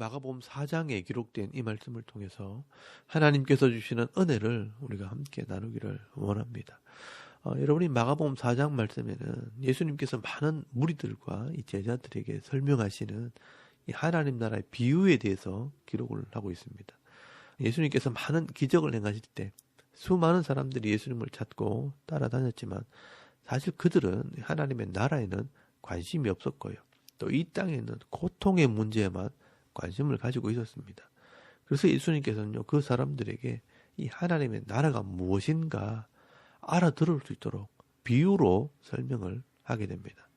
마가복음 4장에 기록된 이 말씀을 통해서 하나님께서 주시는 은혜를 우리가 함께 나누기를 원합니다. 여러분이 마가복음 4장 말씀에는 예수님께서 많은 무리들과 이 제자들에게 설명하시는 이 하나님 나라의 비유에 대해서 기록을 하고 있습니다. 예수님께서 많은 기적을 행하실 때 수많은 사람들이 예수님을 찾고 따라다녔지만 사실 그들은 하나님의 나라에는 관심이 없었고요. 또 이 땅에는 고통의 문제에만 관심을 가지고 있었습니다. 그래서 예수님께서는요, 그 사람들에게 이 하나님의 나라가 무엇인가 알아들을 수 있도록 비유로 설명을 하게 됩니다.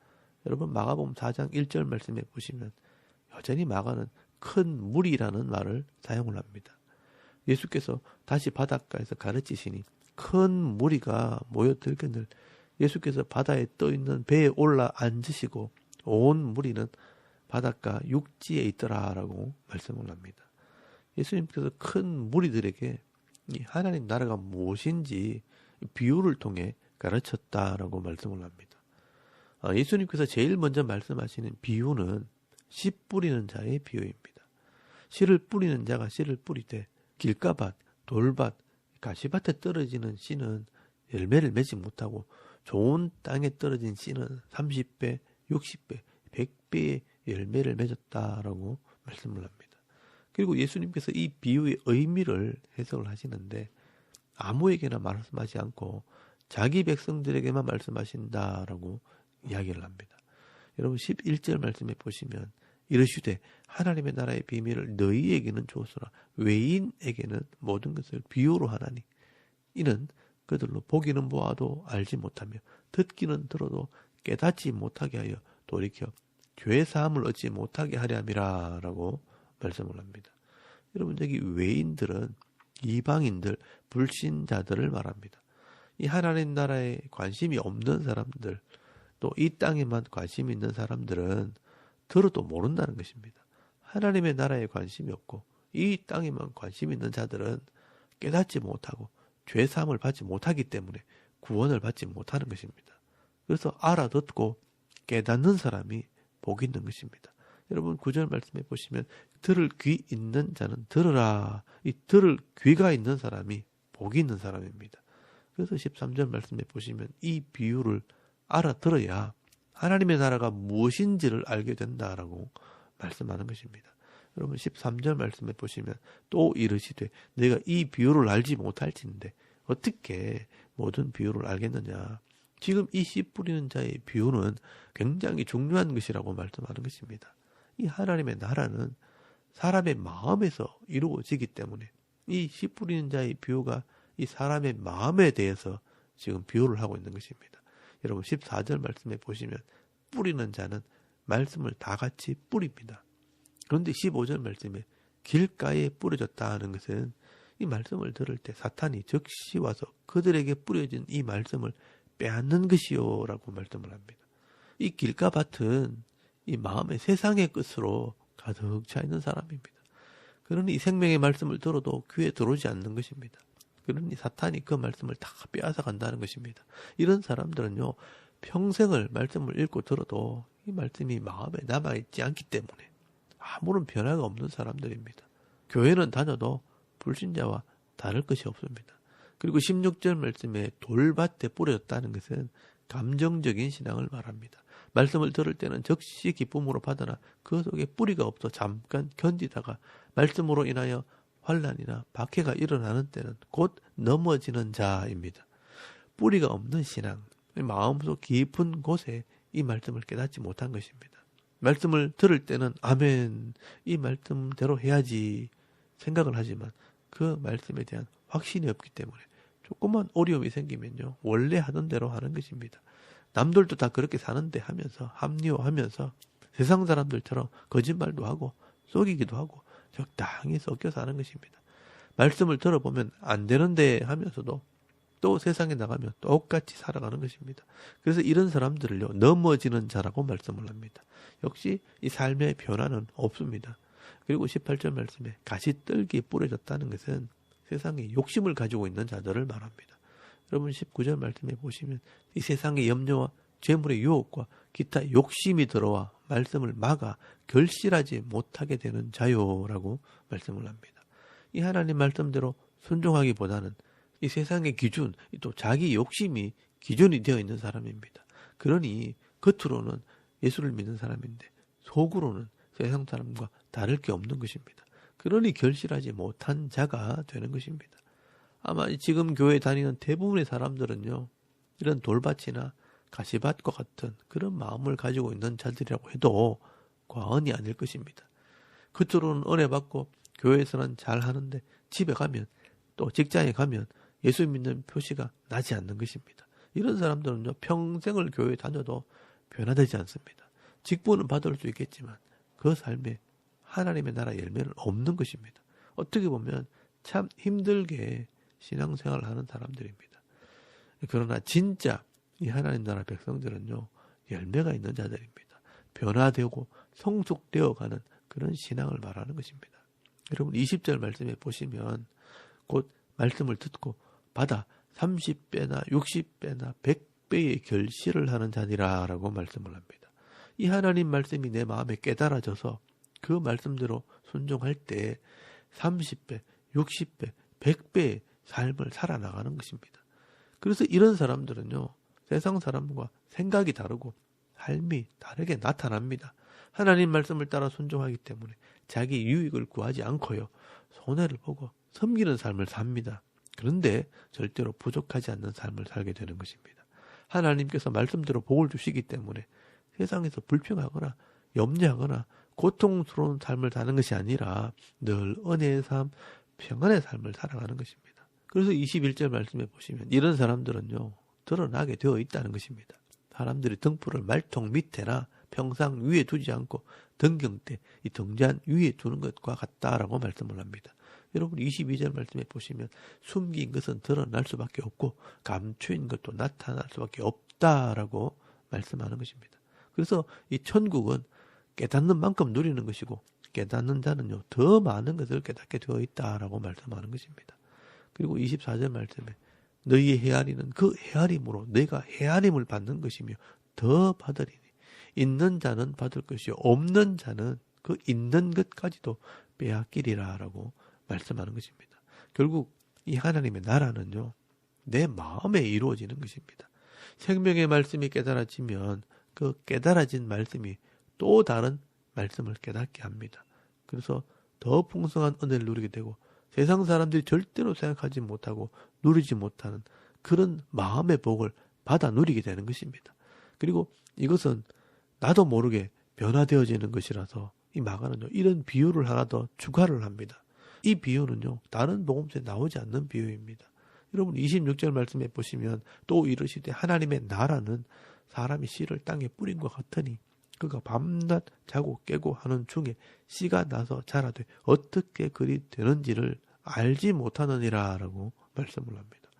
여러분 마가복음 4장 1절 말씀에 보시면 여전히 마가는 큰 물이라는 말을 사용을 합니다. 예수께서 다시 바닷가에서 가르치시니 큰 무리가 모여들거늘 예수께서 바다에 떠있는 배에 올라 앉으시고 온 무리는 바닷가 육지에 있더라라고 말씀을 합니다. 예수님께서 큰 무리들에게 이 하나님 나라가 무엇인지 비유를 통해 가르쳤다라고 말씀을 합니다. 예수님께서 제일 먼저 말씀하시는 비유는 씨 뿌리는 자의 비유입니다. 씨를 뿌리는 자가 씨를 뿌리되 길가밭, 돌밭, 가시밭에 떨어지는 씨는 열매를 맺지 못하고 좋은 땅에 떨어진 씨는 30배, 60배, 100배의 열매를 맺었다라고 말씀을 합니다. 그리고 예수님께서 이 비유의 의미를 해석을 하시는데 아무에게나 말씀하지 않고 자기 백성들에게만 말씀하신다라고 이야기를 합니다. 여러분 11절 말씀에 보시면 이르시되 하나님의 나라의 비밀을 너희에게는 주었으나 외인에게는 모든 것을 비유로 하나니 이는 그들로 보기는 보아도 알지 못하며 듣기는 들어도 깨닫지 못하게 하여 돌이켜 죄 사함을 얻지 못하게 하려 함이라 라고 말씀을 합니다. 여러분 여기 외인들은 이방인들, 불신자들을 말합니다. 이 하나님 나라에 관심이 없는 사람들, 또 이 땅에만 관심이 있는 사람들은 들어도 모른다는 것입니다. 하나님의 나라에 관심이 없고 이 땅에만 관심이 있는 자들은 깨닫지 못하고 죄 사함을 받지 못하기 때문에 구원을 받지 못하는 것입니다. 그래서 알아듣고 깨닫는 사람이 복이 있는 것입니다. 여러분 9절 말씀해 보시면 들을 귀 있는 자는 들으라. 이 들을 귀가 있는 사람이 복이 있는 사람입니다. 그래서 13절 말씀해 보시면 이 비유를 알아들어야 하나님의 나라가 무엇인지를 알게 된다라고 말씀하는 것입니다. 여러분 13절 말씀해 보시면 또 이르시되 내가 이 비유를 알지 못할진데 어떻게 모든 비유를 알겠느냐. 지금 이 씨 뿌리는 자의 비유는 굉장히 중요한 것이라고 말씀하는 것입니다. 이 하나님의 나라는 사람의 마음에서 이루어지기 때문에 이 씨 뿌리는 자의 비유가 이 사람의 마음에 대해서 지금 비유를 하고 있는 것입니다. 여러분 14절 말씀에 보시면 뿌리는 자는 말씀을 다 같이 뿌립니다. 그런데 15절 말씀에 길가에 뿌려졌다 하는 것은 이 말씀을 들을 때 사탄이 즉시 와서 그들에게 뿌려진 이 말씀을 빼앗는 것이요 라고 말씀을 합니다. 이 길가밭은 이 마음의 세상의 끝으로 가득 차 있는 사람입니다. 그러니 이 생명의 말씀을 들어도 귀에 들어오지 않는 것입니다. 그러니 사탄이 그 말씀을 다 빼앗아 간다는 것입니다. 이런 사람들은요 평생을 말씀을 읽고 들어도 이 말씀이 마음에 남아있지 않기 때문에 아무런 변화가 없는 사람들입니다. 교회는 다녀도 불신자와 다를 것이 없습니다. 그리고 16절 말씀에 돌밭에 뿌려졌다는 것은 감정적인 신앙을 말합니다. 말씀을 들을 때는 즉시 기쁨으로 받으나 그 속에 뿌리가 없어 잠깐 견디다가 말씀으로 인하여 환난이나 박해가 일어나는 때는 곧 넘어지는 자입니다. 뿌리가 없는 신앙, 마음속 깊은 곳에 이 말씀을 깨닫지 못한 것입니다. 말씀을 들을 때는 아멘, 이 말씀대로 해야지 생각을 하지만 그 말씀에 대한 확신이 없기 때문에 조금만 어려움이 생기면요 원래 하던 대로 하는 것입니다. 남들도 다 그렇게 사는데 하면서 합리화하면서 세상 사람들처럼 거짓말도 하고 속이기도 하고 적당히 섞여 사는 것입니다. 말씀을 들어보면 안 되는데 하면서도 또 세상에 나가면 똑같이 살아가는 것입니다. 그래서 이런 사람들을요 넘어지는 자라고 말씀을 합니다. 역시 이 삶의 변화는 없습니다. 그리고 18절 말씀에 가시떨기에 뿌려졌다는 것은 세상에 욕심을 가지고 있는 자들을 말합니다. 여러분 19절 말씀에 보시면 이 세상의 염려와 재물의 유혹과 기타 욕심이 들어와 말씀을 막아 결실하지 못하게 되는 자요라고 말씀을 합니다. 이 하나님 말씀대로 순종하기보다는 이 세상의 기준, 또 자기 욕심이 기준이 되어 있는 사람입니다. 그러니 겉으로는 예수를 믿는 사람인데 속으로는 세상 사람과 다를 게 없는 것입니다. 그러니 결실하지 못한 자가 되는 것입니다. 아마 지금 교회 다니는 대부분의 사람들은요, 이런 돌밭이나 가시밭과 같은 그런 마음을 가지고 있는 자들이라고 해도 과언이 아닐 것입니다. 겉으로는 은혜 받고 교회에서는 잘 하는데 집에 가면 또 직장에 가면 예수 믿는 표시가 나지 않는 것입니다. 이런 사람들은요, 평생을 교회 다녀도 변화되지 않습니다. 직분은 받을 수 있겠지만 그 삶에 하나님의 나라 열매는 없는 것입니다. 어떻게 보면 참 힘들게 신앙생활을 하는 사람들입니다. 그러나 진짜 이 하나님 나라 백성들은요, 열매가 있는 자들입니다. 변화되고 성숙되어가는 그런 신앙을 말하는 것입니다. 여러분 20절 말씀에 보시면 곧 말씀을 듣고 받아 30배나 60배나 100배의 결실을 하는 자니라라고 말씀을 합니다. 이 하나님 말씀이 내 마음에 깨달아져서 그 말씀대로 순종할 때 30배, 60배, 100배의 삶을 살아나가는 것입니다. 그래서 이런 사람들은요, 세상 사람과 생각이 다르고 삶이 다르게 나타납니다. 하나님 말씀을 따라 순종하기 때문에 자기 유익을 구하지 않고요, 손해를 보고 섬기는 삶을 삽니다. 그런데 절대로 부족하지 않는 삶을 살게 되는 것입니다. 하나님께서 말씀대로 복을 주시기 때문에 세상에서 불평하거나 염려하거나 고통스러운 삶을 사는 것이 아니라 늘 은혜의 삶, 평안의 삶을 살아가는 것입니다. 그래서 21절 말씀에 보시면 이런 사람들은요, 드러나게 되어 있다는 것입니다. 사람들이 등불을 말통 밑에나 평상 위에 두지 않고 등경 때 이 등잔 위에 두는 것과 같다라고 말씀을 합니다. 여러분 22절 말씀에 보시면 숨긴 것은 드러날 수밖에 없고 감추인 것도 나타날 수밖에 없다라고 말씀하는 것입니다. 그래서 이 천국은 깨닫는 만큼 누리는 것이고 깨닫는 자는요, 더 많은 것을 깨닫게 되어 있다라고 말씀하는 것입니다. 그리고 24절 말씀에 너희의 헤아리는 그 헤아림으로 너희가 헤아림을 받는 것이며 더 받으리니 있는 자는 받을 것이요 없는 자는 그 있는 것까지도 빼앗기리라 라고 말씀하는 것입니다. 결국 이 하나님의 나라는요, 내 마음에 이루어지는 것입니다. 생명의 말씀이 깨달아지면 그 깨달아진 말씀이 또 다른 말씀을 깨닫게 합니다. 그래서 더 풍성한 은혜를 누리게 되고 세상 사람들이 절대로 생각하지 못하고 누리지 못하는 그런 마음의 복을 받아 누리게 되는 것입니다. 그리고 이것은 나도 모르게 변화되어지는 것이라서 이 마가는요, 이런 비유를 하나 더 추가를 합니다. 이 비유는요, 다른 복음서에 나오지 않는 비유입니다. 여러분 26절 말씀에 보시면 또 이르시되 하나님의 나라는 사람이 씨를 땅에 뿌린 것 같으니 그가 밤낮 자고 깨고 하는 중에 씨가 나서 자라되 어떻게 그리 되는지를 알지 못하느니라 라고 말씀을 합니다.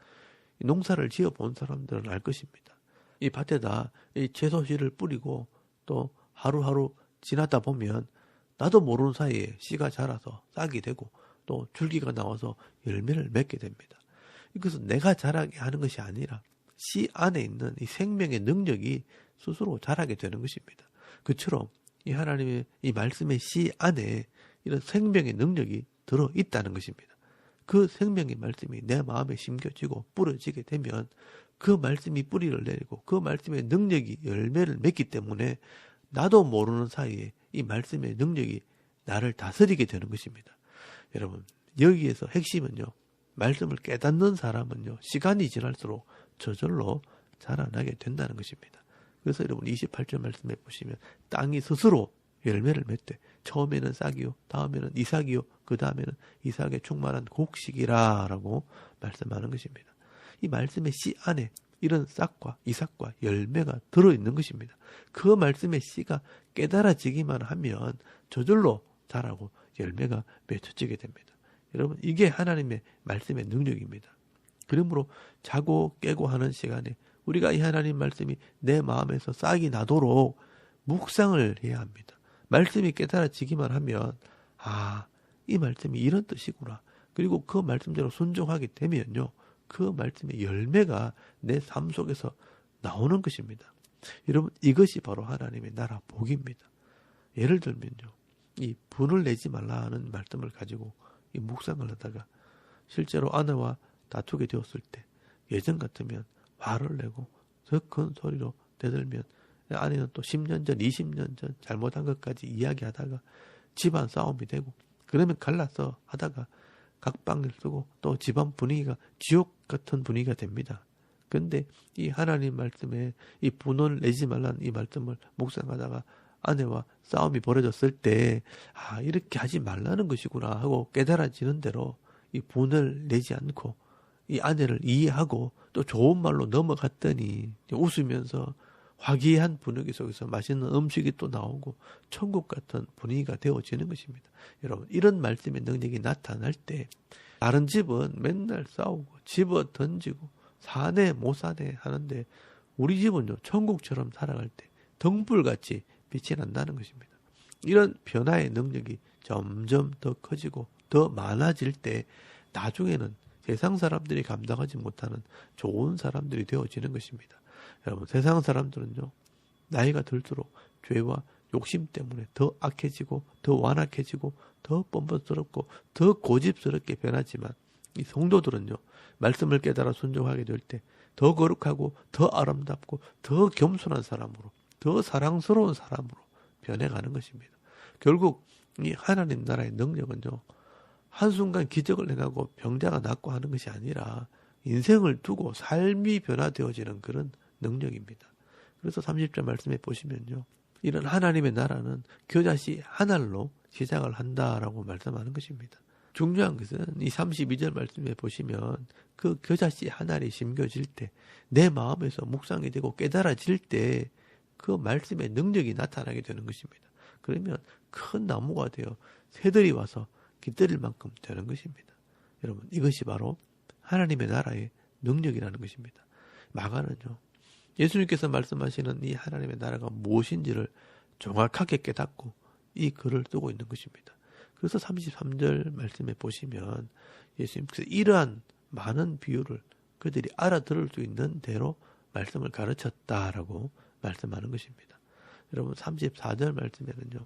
이 농사를 지어본 사람들은 알 것입니다. 이 밭에다 이 채소씨를 뿌리고 또 하루하루 지나다 보면 나도 모르는 사이에 씨가 자라서 싹이 되고 또 줄기가 나와서 열매를 맺게 됩니다. 이것은 내가 자라게 하는 것이 아니라 씨 안에 있는 이 생명의 능력이 스스로 자라게 되는 것입니다. 그처럼 이 하나님의 이 말씀의 씨 안에 이런 생명의 능력이 들어있다는 것입니다. 그 생명의 말씀이 내 마음에 심겨지고 뿌려지게 되면 그 말씀이 뿌리를 내리고 그 말씀의 능력이 열매를 맺기 때문에 나도 모르는 사이에 이 말씀의 능력이 나를 다스리게 되는 것입니다. 여러분, 여기에서 핵심은요, 말씀을 깨닫는 사람은요, 시간이 지날수록 저절로 자라나게 된다는 것입니다. 그래서 여러분 28절 말씀에 보시면 땅이 스스로 열매를 맺되 처음에는 싹이요, 다음에는 이삭이요, 그 다음에는 이삭의 충만한 곡식이라 라고 말씀하는 것입니다. 이 말씀의 씨 안에 이런 싹과 이삭과 열매가 들어있는 것입니다. 그 말씀의 씨가 깨달아지기만 하면 저절로 자라고 열매가 맺혀지게 됩니다. 여러분, 이게 하나님의 말씀의 능력입니다. 그러므로 자고 깨고 하는 시간에 우리가 이 하나님 말씀이 내 마음에서 싹이 나도록 묵상을 해야 합니다. 말씀이 깨달아지기만 하면 이 말씀이 이런 뜻이구나. 그리고 그 말씀대로 순종하게 되면요, 그 말씀의 열매가 내 삶 속에서 나오는 것입니다. 여러분, 이것이 바로 하나님의 나라 복입니다. 예를 들면요, 이 분을 내지 말라 하는 말씀을 가지고 이 묵상을 하다가 실제로 아내와 다투게 되었을 때 예전 같으면 화를 내고 더 큰 소리로 대들면 아내는 또 10년 전, 20년 전 잘못한 것까지 이야기하다가 집안 싸움이 되고, 그러면 갈라서 하다가 각방을 쓰고 또 집안 분위기가 지옥 같은 분위기가 됩니다. 근데 이 하나님 말씀에 이 분을 내지 말라는 이 말씀을 묵상하다가 아내와 싸움이 벌어졌을 때, 아, 이렇게 하지 말라는 것이구나 하고 깨달아지는 대로 이 분을 내지 않고 이 아내를 이해하고 또 좋은 말로 넘어갔더니 웃으면서 화기애애한 분위기 속에서 맛있는 음식이 또 나오고 천국 같은 분위기가 되어지는 것입니다. 여러분, 이런 말씀의 능력이 나타날 때 다른 집은 맨날 싸우고 집어 던지고 사내 못 사내 하는데 우리 집은요, 천국처럼 살아갈 때 등불같이 빛이 난다는 것입니다. 이런 변화의 능력이 점점 더 커지고 더 많아질 때 나중에는 세상 사람들이 감당하지 못하는 좋은 사람들이 되어지는 것입니다. 여러분, 세상 사람들은요, 나이가 들수록 죄와 욕심 때문에 더 악해지고 더 완악해지고 더 뻔뻔스럽고 더 고집스럽게 변하지만 이 성도들은요, 말씀을 깨달아 순종하게 될 때 더 거룩하고 더 아름답고 더 겸손한 사람으로, 더 사랑스러운 사람으로 변해가는 것입니다. 결국 이 하나님 나라의 능력은요, 한순간 기적을 행하고 병자가 낫고 하는 것이 아니라 인생을 두고 삶이 변화되어지는 그런 능력입니다. 그래서 30절 말씀에 보시면요, 이런 하나님의 나라는 겨자씨 한 알로 시작을 한다라고 말씀하는 것입니다. 중요한 것은 이 32절 말씀에 보시면 그 겨자씨 한 알이 심겨질 때, 내 마음에서 묵상이 되고 깨달아질 때 그 말씀의 능력이 나타나게 되는 것입니다. 그러면 큰 나무가 되어 새들이 와서 깃들일 만큼 되는 것입니다. 여러분, 이것이 바로 하나님의 나라의 능력이라는 것입니다. 마가는요, 예수님께서 말씀하시는 이 하나님의 나라가 무엇인지를 정확하게 깨닫고 이 글을 쓰고 있는 것입니다. 그래서 33절 말씀에 보시면 예수님께서 이러한 많은 비유를 그들이 알아들을 수 있는 대로 말씀을 가르쳤다라고 말씀하는 것입니다. 여러분, 34절 말씀에는요,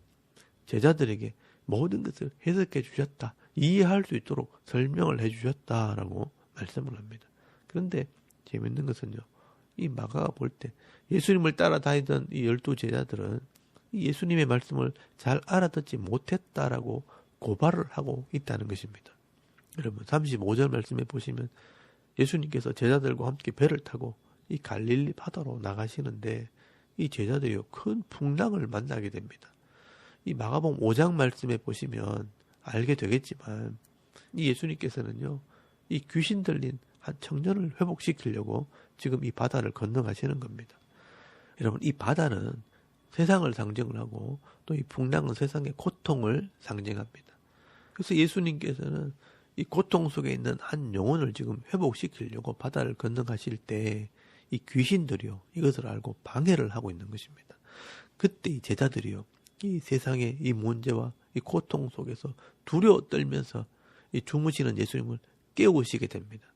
제자들에게 모든 것을 해석해 주셨다, 이해할 수 있도록 설명을 해 주셨다라고 말씀을 합니다. 그런데 재밌는 것은요, 이 마가가 볼 때 예수님을 따라다니던 이 12 제자들은 이 예수님의 말씀을 잘 알아듣지 못했다라고 고발을 하고 있다는 것입니다. 여러분, 35절 말씀에 보시면 예수님께서 제자들과 함께 배를 타고 이 갈릴리 바다로 나가시는데 이 제자들이요, 큰 풍랑을 만나게 됩니다. 이 마가복음 5장 말씀에 보시면 알게 되겠지만 이 예수님께서는요, 이 귀신 들린 한 청년을 회복시키려고 지금 이 바다를 건너가시는 겁니다. 여러분, 이 바다는 세상을 상징을 하고 또 이 풍랑은 세상의 고통을 상징합니다. 그래서 예수님께서는 이 고통 속에 있는 한 영혼을 지금 회복시키려고 바다를 건너가실 때 이 귀신들이요, 이것을 알고 방해를 하고 있는 것입니다. 그때 이 제자들이요, 이 세상의 이 문제와 이 고통 속에서 두려워 떨면서 이 주무시는 예수님을 깨우시게 됩니다.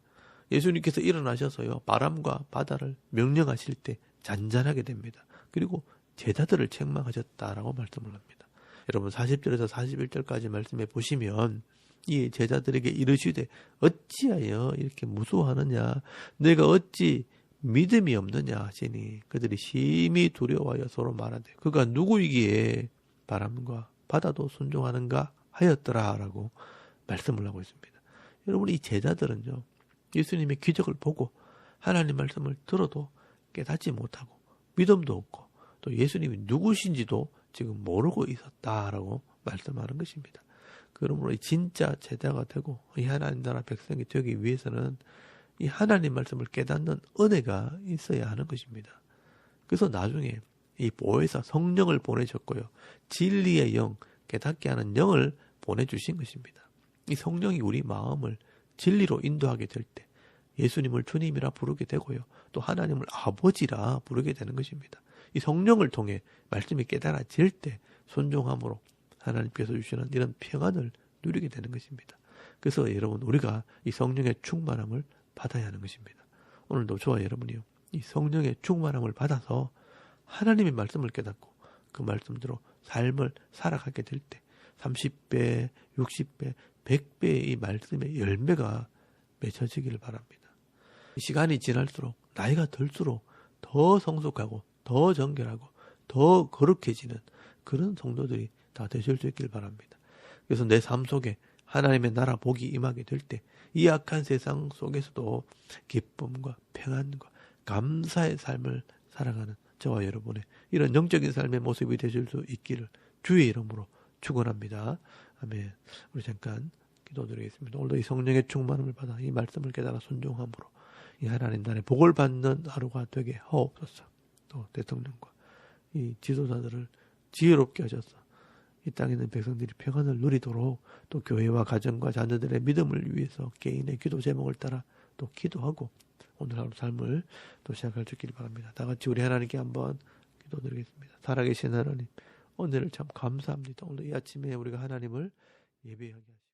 예수님께서 일어나셔서요, 바람과 바다를 명령하실 때 잔잔하게 됩니다. 그리고 제자들을 책망하셨다라고 말씀을 합니다. 여러분, 40절에서 41절까지 말씀해 보시면 이 제자들에게 이르시되 어찌하여 이렇게 무서워하느냐, 내가 어찌 믿음이 없느냐 하시니 그들이 심히 두려워하여 서로 말하되 그가 누구이기에 바람과 바다도 순종하는가 하였더라라고 말씀을 하고 있습니다. 여러분, 이 제자들은요, 예수님의 기적을 보고 하나님 말씀을 들어도 깨닫지 못하고 믿음도 없고 또 예수님이 누구신지도 지금 모르고 있었다라고 말씀하는 것입니다. 그러므로 진짜 제자가 되고 이 하나님 나라 백성이 되기 위해서는 이 하나님 말씀을 깨닫는 은혜가 있어야 하는 것입니다. 그래서 나중에 이 보혜사 성령을 보내셨고요, 진리의 영, 깨닫게 하는 영을 보내주신 것입니다. 이 성령이 우리 마음을 진리로 인도하게 될 때 예수님을 주님이라 부르게 되고요, 또 하나님을 아버지라 부르게 되는 것입니다. 이 성령을 통해 말씀이 깨달아질 때 순종함으로 하나님께서 주시는 이런 평안을 누리게 되는 것입니다. 그래서 여러분, 우리가 이 성령의 충만함을 받아야 하는 것입니다. 오늘도 저와 여러분이요, 이 성령의 충만함을 받아서 하나님의 말씀을 깨닫고 그 말씀대로 삶을 살아가게 될 때 30배, 60배, 100배의 이 말씀의 열매가 맺혀지기를 바랍니다. 시간이 지날수록 나이가 들수록 더 성숙하고 더 정결하고 더 거룩해지는 그런 성도들이 다 되실 수 있길 바랍니다. 그래서 내 삶 속에 하나님의 나라 복이 임하게 될 때 이 악한 세상 속에서도 기쁨과 평안과 감사의 삶을 살아가는 저와 여러분의 이런 영적인 삶의 모습이 되실 수 있기를 주의 이름으로 축원합니다. 아멘. 우리 잠깐 기도드리겠습니다. 오늘도 이 성령의 충만함을 받아 이 말씀을 깨달아 순종함으로 이 하나님 나라의 복을 받는 하루가 되게 하옵소서. 또 대통령과 이 지도자들을 지혜롭게 하셔서 이 땅에 있는 백성들이 평안을 누리도록 또 교회와 가정과 자녀들의 믿음을 위해서 개인의 기도 제목을 따라 또 기도하고 오늘 하루 삶을 또 시작할 수 있기를 바랍니다. 다 같이 우리 하나님께 한번 기도드리겠습니다. 살아계신 하나님, 오늘을 참 감사합니다. 오늘 이 아침에 우리가 하나님을 예배하게 하시고